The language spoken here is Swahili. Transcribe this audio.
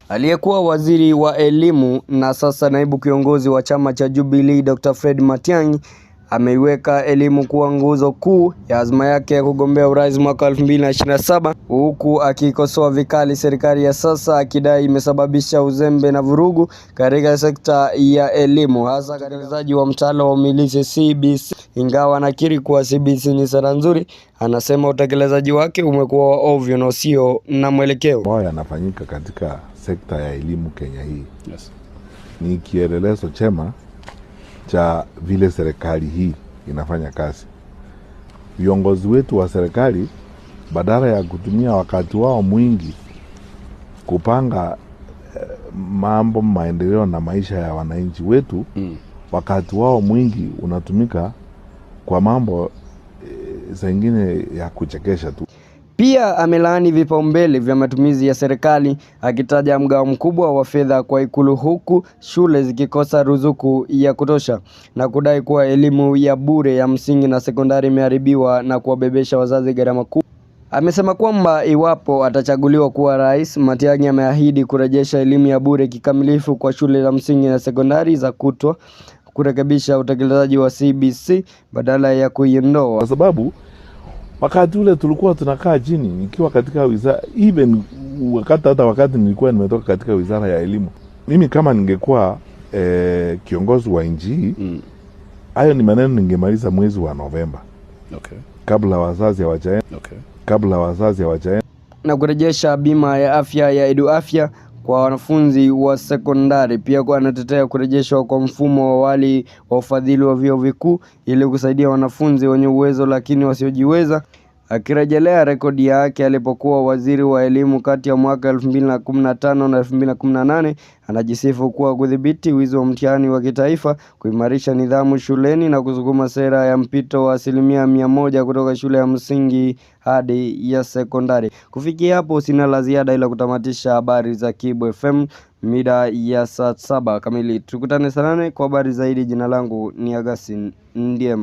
Aliyekuwa waziri wa elimu na sasa naibu kiongozi wa chama cha Jubilee Dr. Fred Matiang'i ameiweka elimu kuwa nguzo kuu ya azma yake ya kugombea urais mwaka 2027, huku akikosoa vikali serikali ya sasa akidai imesababisha uzembe na vurugu katika sekta ya elimu, hasa utekelezaji wa mtaala wa umilisi CBC. Ingawa anakiri kuwa CBC ni sera nzuri, anasema utekelezaji wake umekuwa ovyo na usio na mwelekeo. Mambo yanafanyika katika sekta ya elimu Kenya hii, ni kielelezo chema cha vile serikali hii inafanya kazi. Viongozi wetu wa serikali badala ya kutumia wakati wao mwingi kupanga mambo maendeleo na maisha ya wananchi wetu, wakati wao mwingi unatumika kwa mambo zingine ya kuchekesha tu. Pia amelaani vipaumbele vya matumizi ya serikali, akitaja mgao mkubwa wa fedha kwa Ikulu huku shule zikikosa ruzuku ya kutosha, na kudai kuwa elimu ya bure ya msingi na sekondari imeharibiwa na kuwabebesha wazazi gharama kubwa. Amesema kwamba iwapo atachaguliwa kuwa rais, Matiang'i ameahidi kurejesha elimu ya bure kikamilifu kwa shule za msingi na sekondari za kutwa, kurekebisha utekelezaji wa CBC badala ya kuiondoa. Kwa sababu wakati ule tulikuwa tunakaa chini, nikiwa katika wizara, even wakati nilikuwa nimetoka katika wizara ya elimu, mimi kama ningekuwa kiongozi wa nchi, hayo ni maneno ningemaliza mwezi wa Novemba. Kabla wazazi hawajaenda. Kabla wazazi hawajaenda. Na kurejesha bima ya afya ya EduAfya kwa wanafunzi wa sekondari. Pia kwa anatetea kurejeshwa kwa mfumo wa awali wa ufadhili wa vyuo vikuu ili kusaidia wanafunzi wenye uwezo lakini wasiojiweza, akirejelea rekodi yake alipokuwa waziri wa elimu kati ya mwaka 2015 na 2018. Anajisifu kuwa kudhibiti wizi wa mtihani wa kitaifa, kuimarisha nidhamu shuleni na kusukuma sera ya mpito wa 100% kutoka shule ya msingi hadi ya sekondari. Kufikia hapo sina la ziada ila kutamatisha habari za Kibo FM mida ya saa 7 kamili. Tukutane saa 8 kwa habari zaidi. Jina langu ni Augustine Ndiema.